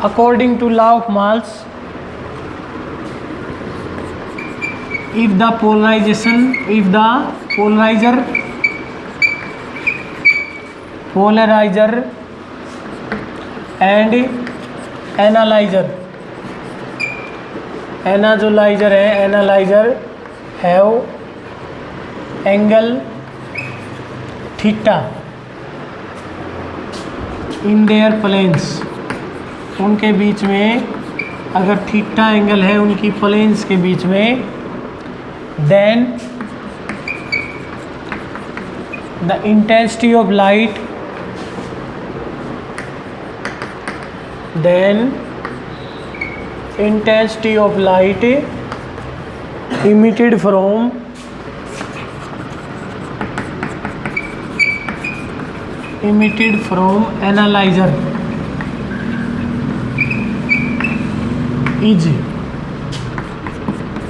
according to law of Malls, if the polarizer and analyzer have angle theta in their planes, उनके बीच में अगर theta angle है उनकी planes के बीच में, then the intensity of light emitted from analyzer is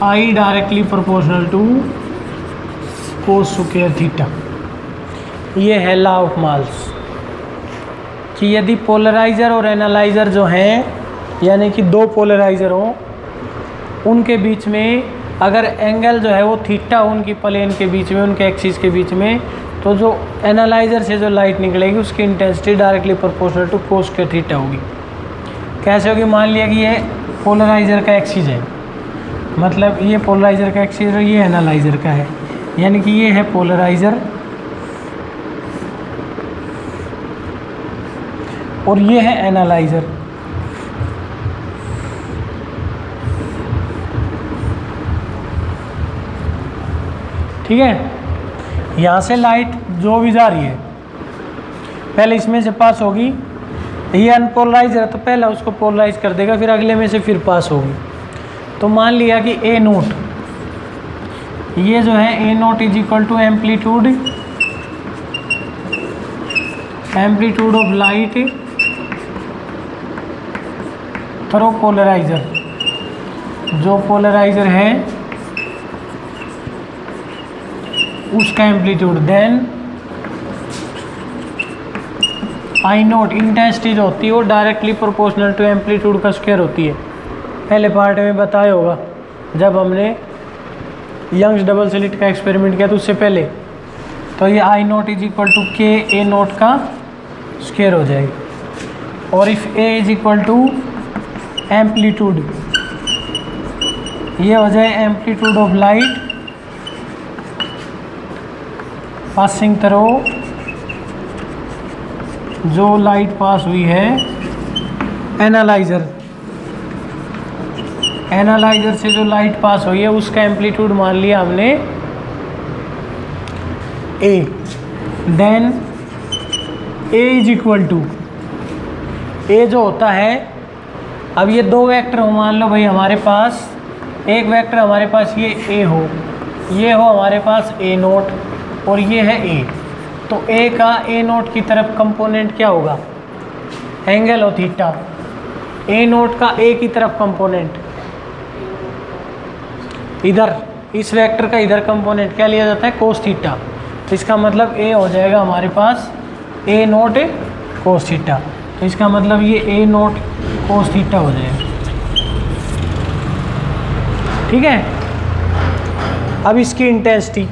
I directly proportional to cos square theta. ये है law of malls कि यदि पोलराइज़र और एनालाइज़र जो हैं, यानी कि दो पोलराइज़र हों, उनके बीच में अगर एंगल जो है वो थीटा उनकी प्लेन के बीच में, उनके एक्सिस के बीच में, तो जो एनालाइज़र से जो लाइट निकलेगी उसकी intensity directly proportional to cos square theta होगी। कैसे होगी? मान लिया कि ये पोलराइज़र का एक्सिस है, मतलब ये पोलराइज़र का एक्सिस है, ये एनालाइज़र का है, यानी कि ये है पोलराइज़र और ये है एनालाइज़र। ठीक है, यहाँ से लाइट जो भी जा रही है पहले इसमें से पास होगी, ये अनपोलराइज है तो पहले उसको पोलराइज कर देगा, फिर अगले में से फिर पास होगी। तो मान लिया कि ए नोट, ये जो है A naught is equal to amplitude of light through polariser, जो पोलराइजर है उसका amplitude, then I naught intensity जो होती है वो डायरेक्टली प्रोपोर्शनल टू एम्पलीट्यूड का स्क्वायर होती है। पहले पार्ट में बताया होगा जब हमने यंग्स डबल स्लिट का एक्सपेरिमेंट किया तो उससे पहले। तो ये I naught is equal to K A naught का स्क्वायर हो जाएगी, और if A is equal to amplitude, ये हो जाए amplitude of light passing through, जो लाइट पास हुई है एनालाइज़र से जो लाइट पास हुई है उसका एम्पलीट्यूड मान लिया हमने A, then A is equal to, A जो होता है, अब ये दो वेक्टर हो, मान लो भाई हमारे पास एक वेक्टर हमारे पास ये ए हो, ये हो हमारे पास ए नोट और ये है ए, तो ए का ए नोट की तरफ कंपोनेंट क्या होगा? एंगल हो थीटा। ए नोट का ए की तरफ कंपोनेंट इधर, इस वेक्टर का इधर कंपोनेंट क्या लिया जाता है? Cos theta. तो इसका मतलब ए हो जाएगा हमारे पास ए नोट कोस थीटा, तो इसका मतलब ये ए नोट कोस थीटा हो जाएगा। ठीक है, अब इसकी intensity,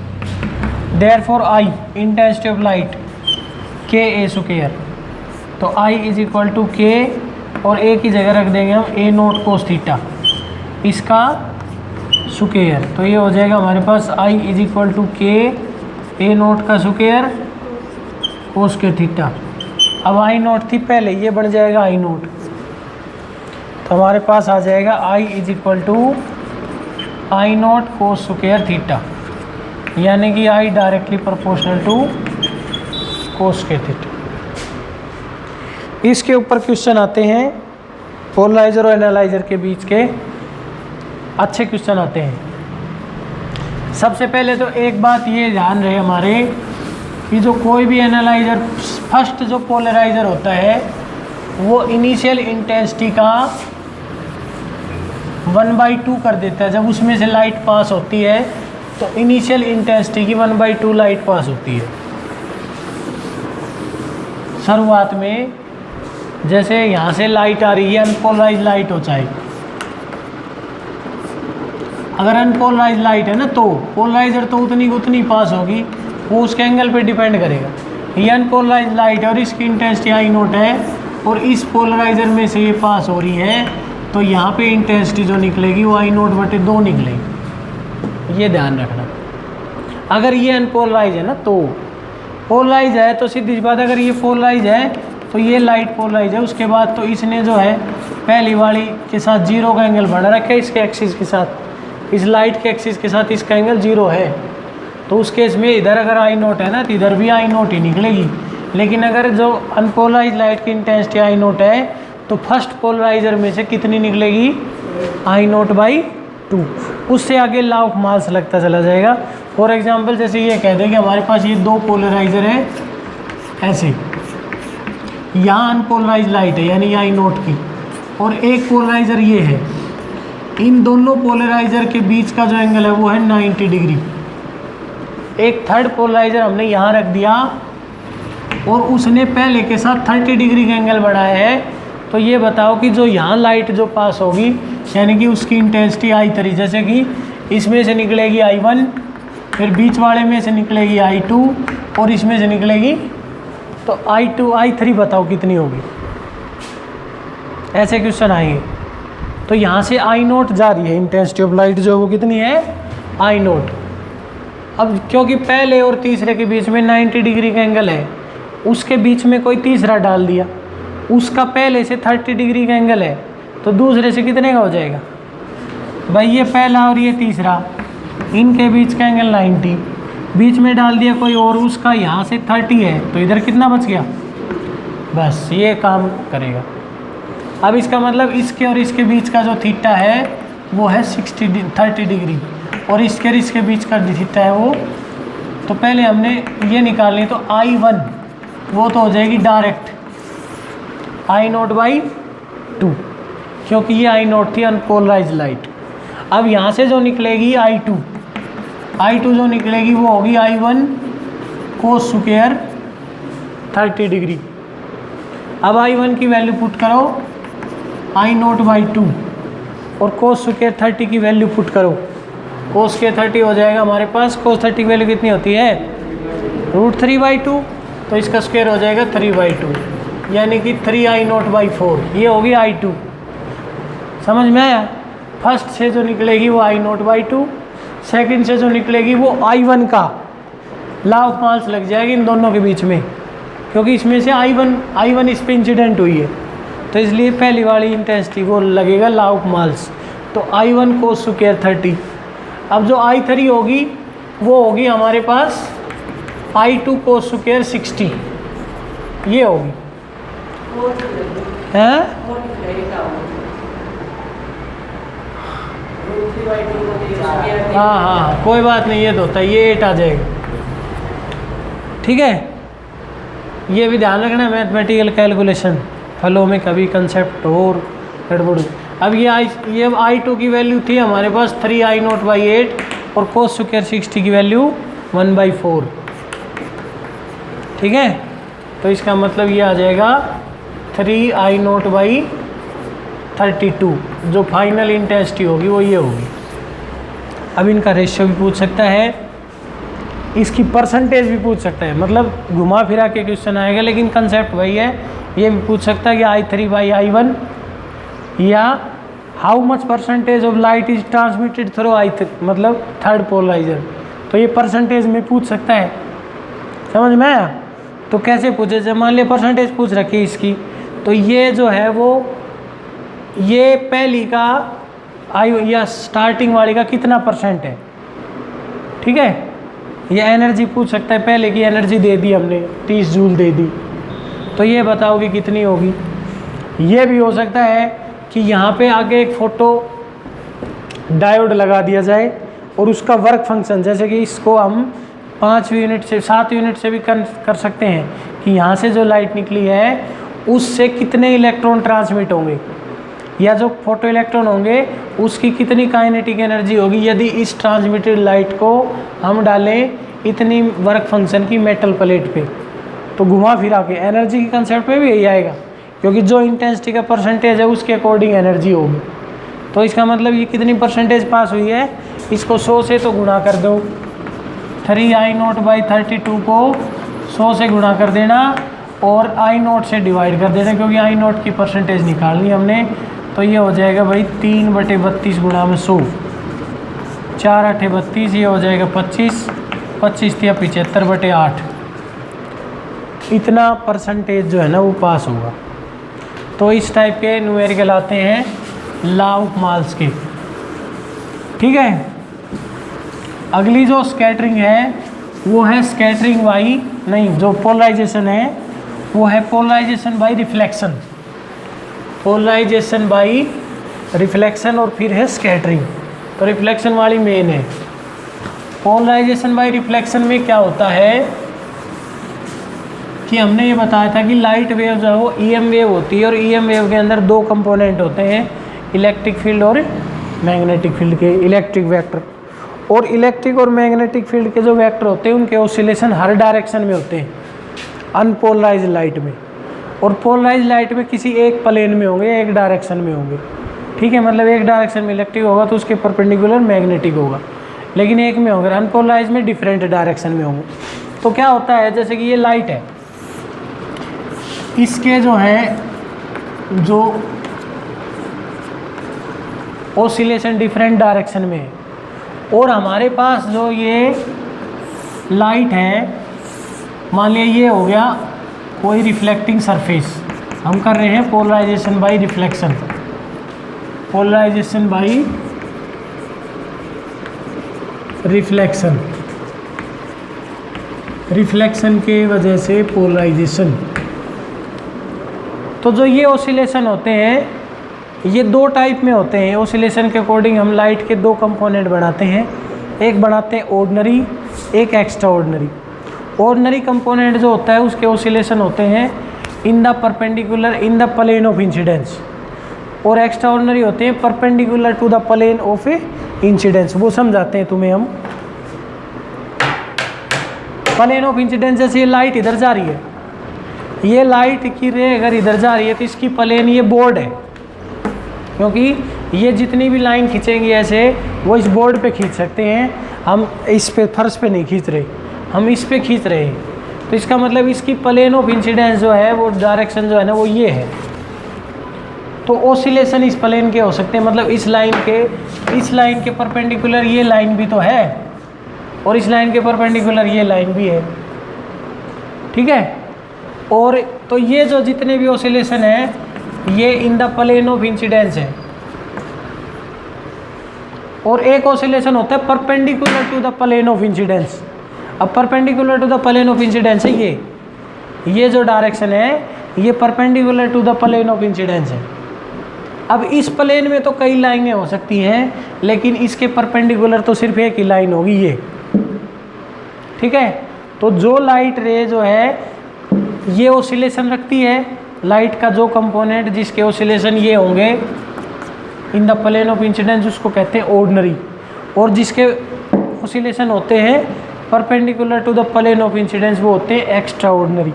therefore I intensity of light के ए स्क्वायर, तो आई इज इक्वल टू के और ए की जगह रख देंगे हम ए नोट कोस थीटा, इसका स्क्वायर, तो ये हो जाएगा हमारे पास आई is equal to K A naught का स्क्वायर कोस के थीटा। अब आई नोट थी पहले, ये बन जाएगा आई नोट, तो हमारे पास आ जाएगा I is equal to I naught cos square theta, यानी कि I directly proportional to cos के थीटा। इसके ऊपर क्वेश्चन आते हैं, पोलराइजर और एनालाइजर के बीच के अच्छे क्वेश्चन आते हैं। सबसे पहले तो एक बात ये ध्यान रहे हमारे कि जो कोई भी एनालाइजर, फर्स्ट जो पोलराइजर होता है वो इनिशियल इंटेंसिटी का 1/2 कर देता है। जब उसमें से लाइट पास होती है तो इनिशियल इंटेंसिटी की 1/2 लाइट पास होती है। शुरुआत में जैसे यहाँ से लाइट आ रही है, अनपोलराइज लाइट हो चाहे, अगर अनपोलराइज लाइट है ना तो पोलराइजर तो उतनी उतनी पास होगी, वो उसके एंगल पे डिपेंड करेगा। ये अनपोलराइज लाइट है और इसकी इंटेंसिटी आई नोट है और इस पोलराइजर में से ये पास हो रही है, तो यहाँ पे इंटेंसिटी जो निकलेगी वो आई नोट बटे 2 निकलेगी। ये ध्यान रखना। अगर ये अनपोलराइज है ना तो, पोलराइज है तो सीधी सी बात, अगर ये पोलराइज है तो ये लाइट पोलराइज है, उसके बाद तो इसने जो है पहली वाली के साथ 0 का एंगल बना रखा है, इसके एक्सिस के साथ, इस लाइट के एक्सिस के साथ इसका एंगल 0 है, तो उस केस में इधर अगर आई नोट है ना तो इधर भी आई नोट ही निकलेगी। लेकिन अगर जो अनपोलराइज लाइट की इंटेंसिटी आई नोट है तो फर्स्ट पोलराइजर में से कितनी निकलेगी, आई नोट बाई 2। उससे आगे लॉ ऑफ मास लगता चला जाएगा। फॉर एग्जांपल जैसे ये कह दें कि हमारे पास ये 2 पोलराइजर है ऐसे, यहाँ अनपोलराइज लाइट है यानी आई नोट की, और एक पोलराइजर ये है, इन दोनों पोलराइजर के बीच का जो एंगल है वो है 90 डिग्री। एक थर्ड पोलराइजर हमने यहाँ रख दिया और उसने पहले के साथ 30 डिग्री का एंगल बढ़ाया है, तो ये बताओ कि जो यहाँ लाइट जो पास होगी यानी कि उसकी इंटेंसिटी I3, जैसे कि इसमें से निकलेगी I1, फिर बीच वाले में से निकलेगी I2 और इसमें से निकलेगी, तो I2 I3 बताओ कितनी होगी। ऐसे क्वेश्चन आएंगे। तो यहाँ से आई नोट जा रही है, इंटेंसिटी ऑफ लाइट जो वो कितनी है, आई नोट। अब क्योंकि पहले और तीसरे के बीच में 90 डिग्री का एंगल है, उसके बीच में कोई तीसरा डाल दिया, उसका पहले से 30 डिग्री का एंगल है, तो दूसरे से कितने का हो जाएगा भाई, ये पहला और ये तीसरा, इनके बीच का एंगल 90, बीच में डाल दिया कोई और, उसका यहाँ से 30 है, तो इधर कितना बच गया, बस ये काम करेगा। अब इसका मतलब इसके और इसके बीच का जो थीटा है वो है 30 डिग्री, और इसके बीच का थीटा है वो, तो पहले हमने ये निकालनी, तो I1 वो तो हो जाएगी डायरेक्ट आई नोट बाई 2, क्योंकि ये आई नोट थी अनपोलराइज लाइट। अब यहाँ से जो निकलेगी I2 जो निकलेगी वो होगी I1 कोस स्क्वायर 30 डिग्री। अब I1 की वैल्यू पुट करो आई नोट बाई 2 और कोस स्क्वायर 30 की वैल्यू पुट करो, कोस के 30 हो जाएगा हमारे पास, कोस 30 की वैल्यू कितनी होती है, √3/2, तो इसका स्क्वायर हो जाएगा 3/2, यानी कि 3 आई नोट बाई 4, ये होगी I2। समझ में आया। फर्स्ट से जो निकलेगी वो आई नोट बाई 2, सेकेंड से जो निकलेगी वो I1 का लॉ ऑफ मास लग जाएगी इन दोनों के बीच में, क्योंकि इसमें से I1 इस पर इंसिडेंट हुई है, तो इसलिए पहली वाली इंटेंसिटी को लगेगा लॉ ऑफ मास, तो I1 कोस स्क्वायर 30। अब जो I3 होगी वो होगी हमारे पास I2 कोस स्क्वायर 60, ये होगी हैं। हाँ कोई बात नहीं, ये तो होता है, ये 8 आ जाएगा, ठीक है। ये भी ध्यान रखना, मैथमेटिकल कैलकुलेशन फलों में कभी कंसेप्ट और गड़बड़। अब ये I2 की वैल्यू थी हमारे पास 3 आई नोट बाई 8 और कोस स्क्वायर 60 की वैल्यू 1/4, ठीक है। तो इसका मतलब ये आ जाएगा 3 आई नोट बाई 32, जो फाइनल इंटेंसिटी होगी वो ये होगी। अब इनका रेशियो भी पूछ सकता है, इसकी परसेंटेज भी पूछ सकता है, मतलब घुमा फिरा के क्वेश्चन आएगा, लेकिन कंसेप्ट वही है। ये भी पूछ सकता है कि I3/I1 या how much percentage of light is transmitted through I3, मतलब थर्ड पोलराइजर, तो ये परसेंटेज में पूछ सकता है। समझ में आया। तो कैसे पूछे, जब मान लिया परसेंटेज पूछ रखी है इसकी, तो ये जो है वो ये पहली का या स्टार्टिंग वाली का कितना परसेंट है, ठीक है। ये एनर्जी पूछ सकता है, पहले की एनर्जी दे दी हमने 30 जूल दे दी, तो ये बताओ कि कितनी होगी। ये भी हो सकता है कि यहाँ पे आगे एक फोटो डायोड लगा दिया जाए और उसका वर्क फंक्शन, जैसे कि इसको हम 5 यूनिट से 7 यूनिट से भी कर सकते हैं कि यहाँ से जो लाइट निकली है उससे कितने इलेक्ट्रॉन ट्रांसमिट होंगे, या जो फोटो इलेक्ट्रॉन होंगे उसकी कितनी काइनेटिक एनर्जी होगी यदि इस ट्रांसमिटेड लाइट को हम डालें इतनी वर्क फंक्शन की मेटल प्लेट पे। तो घुमा फिरा के एनर्जी के कंसेप्ट पे भी यही आएगा क्योंकि जो इंटेंसिटी का परसेंटेज है उसके अकॉर्डिंग एनर्जी होगी। तो इसका मतलब ये कितनी परसेंटेज पास हुई है, इसको 100 से तो गुणा कर दो, 3I0/32 को 100 से गुणा कर देना और I0 से डिवाइड कर देना, क्योंकि I0 की परसेंटेज निकालनी हमने। तो ये हो जाएगा भाई 3/32 गुणा में 100, 4 8 32, ये हो जाएगा 25, 25 या 75/8, इतना परसेंटेज जो है ना वो पास होगा। तो इस टाइप के न्यूमेरिकल आते हैं लॉ ऑफ मास के। ठीक है, अगली जो स्कैटरिंग है वो है स्कैटरिंग बाई, नहीं, जो पोलराइजेशन है वो है polarisation by reflection, polarisation by reflection, और फिर है स्कैटरिंग। तो रिफ्लेक्शन वाली मेन है। पोलराइजेशन बाई रिफ्लेक्शन में क्या होता है कि हमने ये बताया था कि लाइट वेव जो है वो ईएम वेव होती है, और ईएम वेव के अंदर दो कंपोनेंट होते हैं, इलेक्ट्रिक फील्ड और मैग्नेटिक फील्ड के इलेक्ट्रिक वेक्टर। और इलेक्ट्रिक और मैग्नेटिक फील्ड के जो वेक्टर होते हैं उनके ऑसिलेशन हर डायरेक्शन में होते हैं अनपोलराइज लाइट में, और पोलराइज लाइट में किसी एक प्लेन में होंगे, एक डायरेक्शन में होंगे। ठीक है, मतलब एक डायरेक्शन में इलेक्ट्रिक होगा तो उसके परपेंडिकुलर मैग्नेटिक होगा, लेकिन एक में होंगे अनपोलराइज में डिफरेंट डायरेक्शन में होंगे। तो क्या होता है, जैसे कि ये लाइट है, इसके जो है जो ऑसिलेशन डिफरेंट डायरेक्शन में है, और हमारे पास जो ये लाइट है, मान लिया ये हो गया कोई रिफ्लेक्टिंग सरफेस, हम कर रहे हैं polarisation by reflection, polarisation by reflection, reflection के वजह से पोलराइजेशन। तो जो ये ऑसिलेशन होते हैं ये दो टाइप में होते हैं। ऑसिलेशन के अकॉर्डिंग हम लाइट के दो कंपोनेंट बनाते हैं, एक बनाते हैं ऑर्डिनरी, एक एक्स्ट्रा ऑर्डिनरी। ऑर्डिनरी कंपोनेंट जो होता है उसके ऑसिलेशन होते हैं in the perpendicular in the plane of incidence, और एक्स्ट्रा ऑर्डिनरी होते हैं perpendicular to the plane of incidence. वो समझाते हैं तुम्हें हम। प्लेन ऑफ इंसिडेंस, जैसे ये लाइट इधर जा रही है, ये लाइट की रे अगर इधर जा रही है तो इसकी प्लेन ये बोर्ड है, क्योंकि ये जितनी भी लाइन खींचेंगे ऐसे वो इस बोर्ड पे खींच सकते हैं, हम इस पे फर्श पे नहीं खींच रहे, हम इस पे खींच रहे हैं। तो इसका मतलब इसकी प्लेन ऑफ इंसिडेंस जो है वो डायरेक्शन जो है ना वो ये है। तो ऑसिलेशन इस प्लेन के हो सकते हैं, मतलब इस लाइन के परपेंडिकुलर ये लाइन भी तो है, और इस लाइन के परपेंडिकुलर ये लाइन भी है। ठीक है, और तो ये जो जितने भी ऑसिलेशन है ये in the plane of incidence है, और एक ऑसिलेशन होता है perpendicular to the plane of incidence. अब perpendicular to the plane of incidence है ये जो डायरेक्शन है ये perpendicular to the plane of incidence है। अब इस प्लेन में तो कई लाइनें हो सकती हैं, लेकिन इसके परपेंडिकुलर तो सिर्फ एक ही लाइन होगी ये। ठीक है, तो जो लाइट रे जो है ये ऑसिलेशन रखती है, लाइट का जो कंपोनेंट जिसके ऑसिलेशन ये होंगे in the plane of incidence उसको कहते हैं ऑर्डिनरी, और जिसके ऑसिलेशन होते हैं perpendicular to the plane of incidence वो होते हैं एक्स्ट्रा ऑर्डिनरी।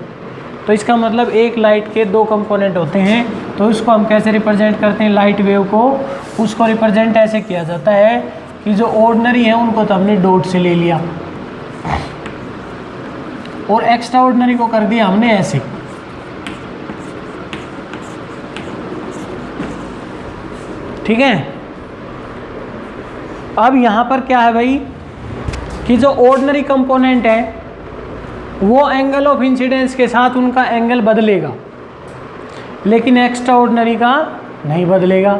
तो इसका मतलब एक लाइट के दो कंपोनेंट होते हैं, तो उसको हम कैसे रिप्रेजेंट करते हैं, लाइट वेव को उसको रिप्रेजेंट ऐसे किया जाता है कि जो ऑर्डिनरी है उनको तो हमने डॉट से ले लिया, और एक्स्ट्रा ऑर्डिनरी को कर दिया हमने ऐसे। ठीक है, अब यहाँ पर क्या है भाई कि जो ऑर्डिनरी कंपोनेंट है वो एंगल ऑफ इंसिडेंस के साथ उनका एंगल बदलेगा, लेकिन एक्स्ट्रा ऑर्डिनरी का नहीं बदलेगा।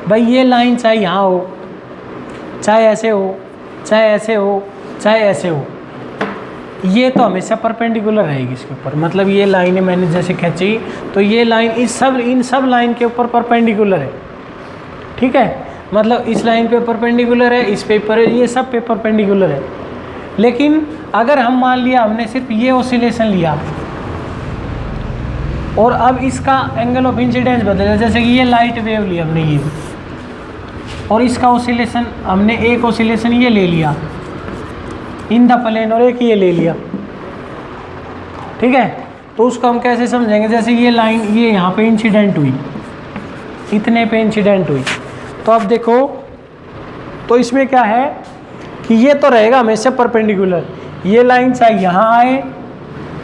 भाई ये लाइन चाहे यहाँ हो, चाहे ऐसे हो, चाहे ऐसे हो, चाहे ऐसे हो, ये तो हमेशा परपेंडिकुलर रहेगी इसके ऊपर। मतलब ये लाइन मैंने जैसे खींची तो ये लाइन इन सब लाइन के ऊपर परपेंडिकुलर है। ठीक है, मतलब इस लाइन पे परपेंडिकुलर है, इस पेपर है, ये सब पे परपेंडिकुलर है। लेकिन अगर हम मान लिया हमने सिर्फ ये ऑसिलेशन लिया और अब इसका एंगल ऑफ इंसिडेंस बदला, जैसे कि ये लाइट वेव लिया हमने ये, और इसका ऑसिलेशन हमने एक ऑसिलेशन ये ले लिया इन द प्लेन और एक ये ले लिया। ठीक है, तो उसको हम कैसे समझेंगे, जैसे ये लाइन ये यहाँ पे इंसिडेंट हुई, इतने पे इंसिडेंट हुई, तो अब देखो तो इसमें क्या है कि ये तो रहेगा हमेशा परपेंडिकुलर, ये लाइन चाहे यहाँ आए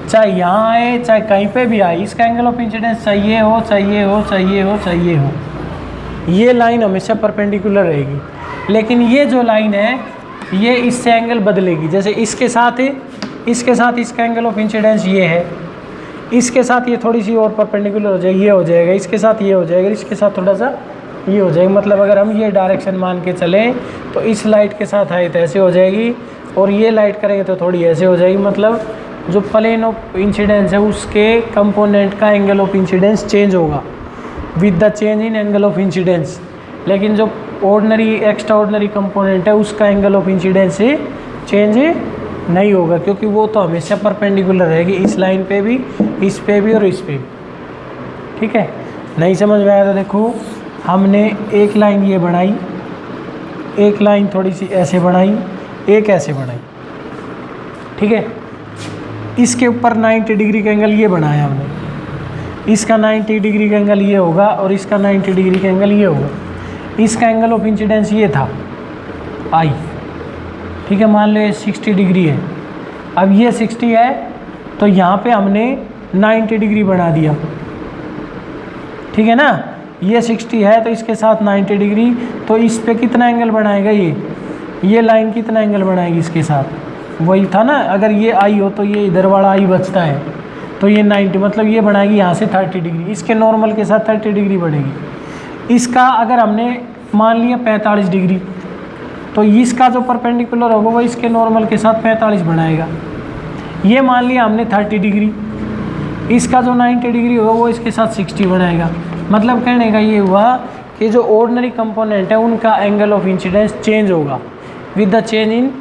चाहे यहाँ आए चाहे कहीं पे भी आए, इसका एंगल ऑफ इंसिडेंस चाहिए हो चाहिए हो चाहिए हो चाहिए हो, ये लाइन हमेशा परपेंडिकुलर रहेगी। लेकिन ये जो लाइन है ये इससे एंगल बदलेगी, जैसे इसके साथ इसका एंगल ऑफ इंसिडेंस ये है, इसके साथ ये थोड़ी सी और परपेंडिकुलर हो जाएगी, ये हो जाएगा, इसके साथ ये हो जाएगा, इसके साथ थोड़ा सा ये हो जाएगा। मतलब अगर हम ये डायरेक्शन मान के चलें तो इस लाइट के साथ हाइट ऐसे हो जाएगी और ये लाइट करेंगे तो थोड़ी ऐसे हो जाएगी। मतलब जो प्लेन ऑफ इंसिडेंस है उसके कंपोनेंट का एंगल ऑफ इंसिडेंस चेंज होगा with the change in angle of incidence, लेकिन जो ऑर्डिनरी एक्स्ट्रा ऑर्डिनरी कंपोनेंट है उसका एंगल ऑफ इंसिडेंस से चेंज नहीं होगा, क्योंकि वो तो हमेशा परपेंडिकुलर रहेगी, इस लाइन पे भी, इस पे भी और इस पे भी। ठीक है, नहीं समझ में आया तो देखो हमने एक लाइन ये बनाई, एक लाइन थोड़ी सी ऐसे बनाई, एक ऐसे बनाई, ठीक है। इसके ऊपर 90 डिग्री का एंगल ये बनाया हमने, इसका 90 डिग्री का एंगल ये होगा और इसका 90 डिग्री का एंगल ये होगा। इसका एंगल ऑफ इंसिडेंस ये था आई, ठीक है, मान लो ये 60 डिग्री है। अब ये 60 है तो यहाँ पे हमने 90 डिग्री बना दिया, ठीक है ना। ये 60 है तो इसके साथ 90 डिग्री, तो इस पे कितना एंगल बनाएगा ये लाइन कितना एंगल बनाएगी इसके साथ, वही था ना। अगर ये आई हो तो ये इधर वाला आई बचता है तो ये 90, मतलब ये बनाएगी यहाँ से 30 डिग्री, इसके नॉर्मल के साथ 30 डिग्री बढ़ेगी। इसका अगर हमने मान लिया 45 डिग्री तो इसका जो परपेंडिकुलर होगा वो इसके नॉर्मल के साथ 45 बनाएगा। ये मान लिया हमने 30 डिग्री, इसका जो 90 डिग्री होगा वो इसके साथ 60 बनाएगा। मतलब कहने का ये हुआ कि जो ऑर्डिनरी कंपोनेंट है उनका एंगल ऑफ इंसिडेंस चेंज होगा with the change in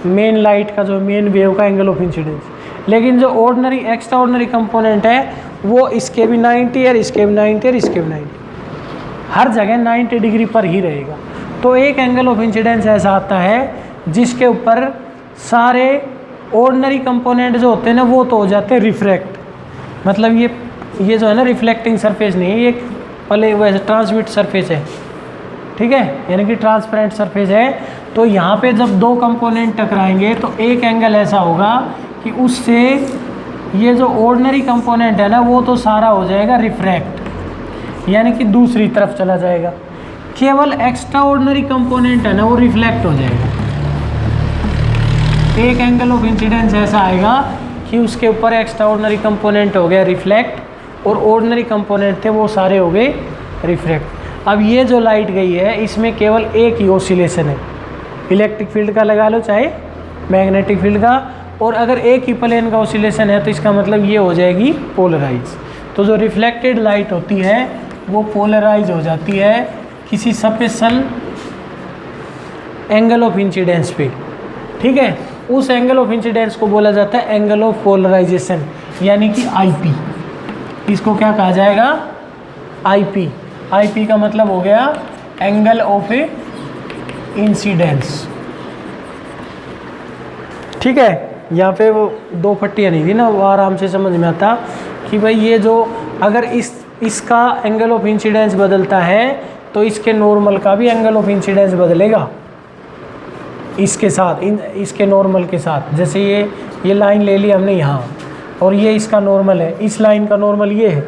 main light का जो मेन वेव का एंगल ऑफ इंसिडेंस। लेकिन जो ऑर्डिनरी एक्स्ट्रा ऑर्डिनरी कंपोनेंट है वो इसके भी 90 और इसके भी 90 और इसके भी 90, हर जगह 90 डिग्री पर ही रहेगा। तो एक एंगल ऑफ इंसिडेंस ऐसा आता है जिसके ऊपर सारे ऑर्डिनरी कंपोनेंट जो होते हैं ना वो तो हो जाते हैं रिफ्रैक्ट, मतलब ये जो है ना रिफ्लेक्टिंग सरफेस नहीं है, ये पहले वैसे ट्रांसमिट सरफेस है, ठीक है, यानी कि ट्रांसपेरेंट सरफेस है। तो यहाँ पे जब दो कंपोनेंट टकराएंगे तो एक एंगल ऐसा होगा कि उससे ये जो ऑर्डिनरी कंपोनेंट है ना वो तो सारा हो जाएगा रिफ्रैक्ट, यानी कि दूसरी तरफ चला जाएगा। केवल एक्स्ट्रा ऑर्डिनरी कंपोनेंट है ना वो रिफ्लेक्ट हो जाएगा। एक एंगल ऑफ इंसिडेंस ऐसा आएगा कि उसके ऊपर एक्स्ट्रा ऑर्डिनरी कंपोनेंट हो गया रिफ्लेक्ट और ऑर्डिनरी कंपोनेंट थे वो सारे हो गए रिफ्रैक्ट। अब ये जो लाइट गई है इसमें केवल एक ही ऑसिलेशन है, इलेक्ट्रिक फील्ड का लगा लो चाहे मैग्नेटिक फील्ड का, और अगर एक ही प्लेन का ऑसिलेशन है तो इसका मतलब ये हो जाएगी पोलराइज। तो जो रिफ्लेक्टेड लाइट होती है वो पोलराइज हो जाती है किसी स्पेशल एंगल ऑफ इंसिडेंस पे, ठीक है। उस एंगल ऑफ इंसिडेंस को बोला जाता है एंगल ऑफ पोलराइजेशन, यानी कि आईपी। इसको क्या कहा जाएगा, आईपी। आईपी का मतलब हो गया एंगल ऑफ ए इंसिडेंस, ठीक है। यहाँ पे वो दो पट्टियाँ नहीं थी ना, वो आराम से समझ में आता कि भाई ये जो अगर इसका एंगल ऑफ इंसिडेंस बदलता है तो इसके नॉर्मल का भी एंगल ऑफ इंसिडेंस बदलेगा इसके साथ, इसके नॉर्मल के साथ। जैसे ये लाइन ले ली हमने यहाँ और ये इसका नॉर्मल है, इस लाइन का नॉर्मल ये है,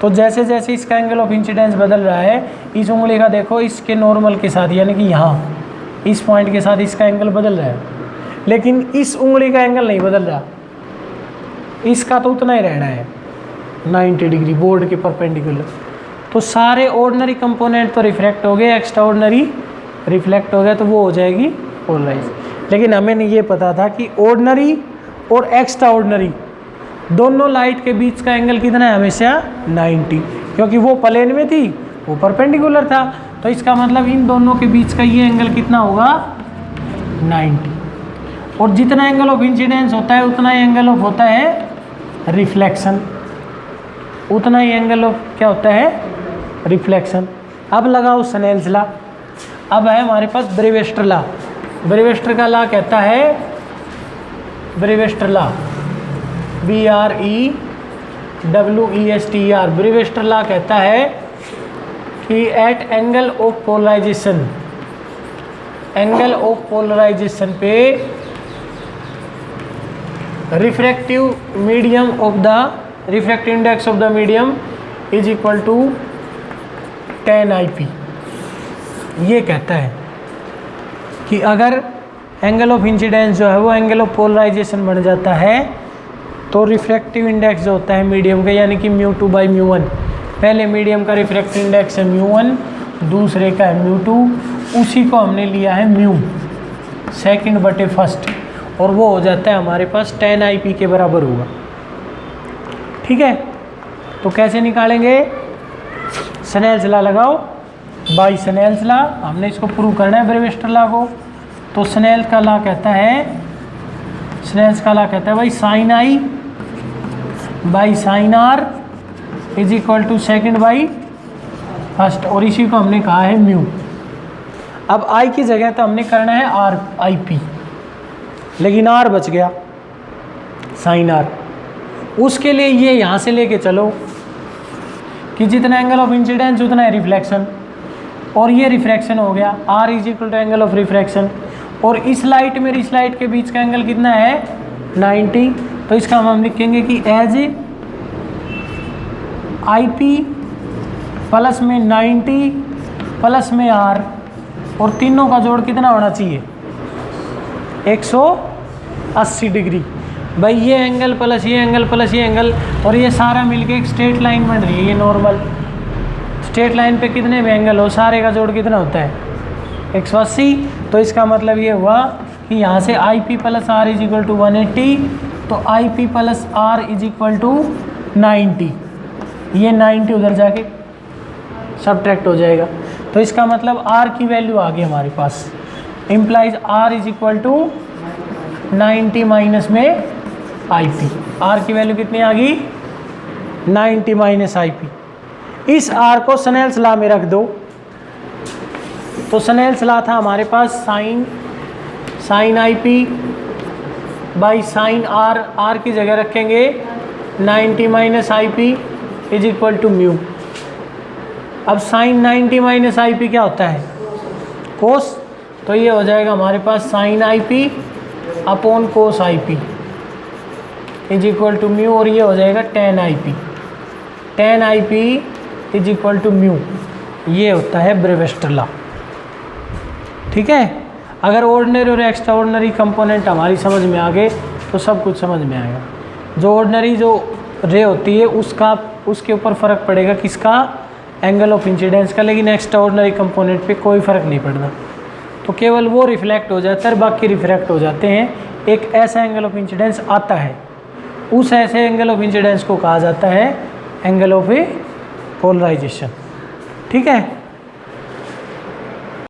तो जैसे जैसे इसका एंगल ऑफ इंसिडेंस बदल रहा है इस उंगली का देखो इसके नॉर्मल के साथ, यानी कि यहाँ इस पॉइंट के साथ इसका एंगल बदल रहा है, लेकिन इस उंगली का एंगल नहीं बदल रहा, इसका तो उतना ही रहना है 90 डिग्री बोर्ड के परपेंडिकुलर। तो सारे ऑर्डिनरी कंपोनेंट तो रिफ्लेक्ट हो गए, एक्स्ट्रा ऑर्डिनरी रिफ्लेक्ट हो गया, तो वो हो जाएगी पोलराइज। लेकिन हमें नहीं ये पता था कि ऑर्डिनरी और एक्स्ट्रा ऑर्डिनरी दोनों लाइट के बीच का एंगल कितना है, हमेशा 90, क्योंकि वो प्लेन में थी वो परपेंडिकुलर था। तो इसका मतलब इन दोनों के बीच का ये एंगल कितना होगा 90, और जितना एंगल ऑफ इंसिडेंस होता है उतना ही एंगल ऑफ होता है रिफ्लेक्शन, उतना ही एंगल ऑफ क्या होता है रिफ्लेक्शन। अब लगाओ स्नेल्स लॉ। अब है हमारे पास ब्रेवेस्टर लॉ। ब्रेवेस्टर का लॉ कहता है, Brewster law BREWESTER WESTER। Brewster law कहता है कि एट एंगल ऑफ पोलराइजेशन पे refractive index of the medium is equal to tan IP। ये कहता है कि अगर एंगल ऑफ इंसिडेंस जो है वो एंगल ऑफ पोलराइजेशन बन जाता है तो रिफ्रैक्टिव इंडेक्स जो होता है मीडियम का, यानी कि μ2/μ1, पहले मीडियम का रिफ्रैक्टिव इंडेक्स है μ1, दूसरे का है μ2, उसी को हमने लिया है μ सेकंड बटे फर्स्ट, और वो हो जाता है हमारे पास tan IP के बराबर होगा। ठीक है, तो कैसे निकालेंगे? स्नेल्स लॉ लगाओ। बाई स्नेल्स लॉ हमने इसको प्रूव करना है ब्रेविस्टर लॉ को। तो स्नेल्स का लॉ कहता है भाई sine I by sine R is equal to second by first, और इसी को हमने कहा है म्यू। अब I की जगह तो हमने करना है IP, लेकिन R बच गया साइन R। उसके लिए ये यहाँ से लेके चलो कि जितना एंगल ऑफ इंसिडेंस उतना है रिफ्लेक्शन, और ये रिफ्रैक्शन हो गया, R is equal to angle of refraction, और इस लाइट में इस लाइट के बीच का एंगल कितना है 90। तो इसका हम लिखेंगे कि एज IP प्लस में 90 प्लस में R, और तीनों का जोड़ कितना होना चाहिए 180 डिग्री। भाई ये एंगल प्लस ये एंगल प्लस ये एंगल, और ये सारा मिलके एक स्ट्रेट लाइन बन रही है। ये नॉर्मल स्ट्रेट लाइन पे कितने भी एंगल हो, सारे का जोड़ कितना होता है 180। तो इसका मतलब ये हुआ कि यहाँ से IP plus R is equal to 180, तो IP plus R is equal to 90। ये 90 उधर जाके सब्ट्रैक्ट हो जाएगा, तो इसका मतलब R की वैल्यू आ गई हमारे पास, implies R is equal to 90 minus में IP। R की वैल्यू कितनी आ गई 90 माइनस IP। इस R को स्नेल्स लॉ में रख दो। तो स्नेल्स लॉ था हमारे पास sine IP by sine R की जगह रखेंगे 90 minus IP is equal to mu. अब साइन 90 माइनस IP क्या होता है कोस, तो ये हो जाएगा हमारे पास sine IP upon cos IP is equal to mu, और ये हो जाएगा tan IP is equal to mu. ये होता है ब्रेविस्टर लॉ। ठीक है, अगर ऑर्डिनरी और एक्स्ट्रा ऑर्डिनरी कंपोनेंट हमारी समझ में आ गए तो सब कुछ समझ में आएगा। जो ऑर्डिनरी जो रे होती है उसके ऊपर फ़र्क पड़ेगा किसका, एंगल ऑफ इंसिडेंस का, लेकिन एक्स्ट्रा ऑर्डिनरी कंपोनेंट पे कोई फ़र्क नहीं पड़ता। तो केवल वो रिफ्लेक्ट हो जाता है, बाकी रिफ्रैक्ट हो जाते हैं। एक ऐसा एंगल ऑफ इंसिडेंस आता है, उस ऐसे एंगल ऑफ इंसिडेंस को कहा जाता है एंगल ऑफ ए पोलराइजेशन। ठीक है।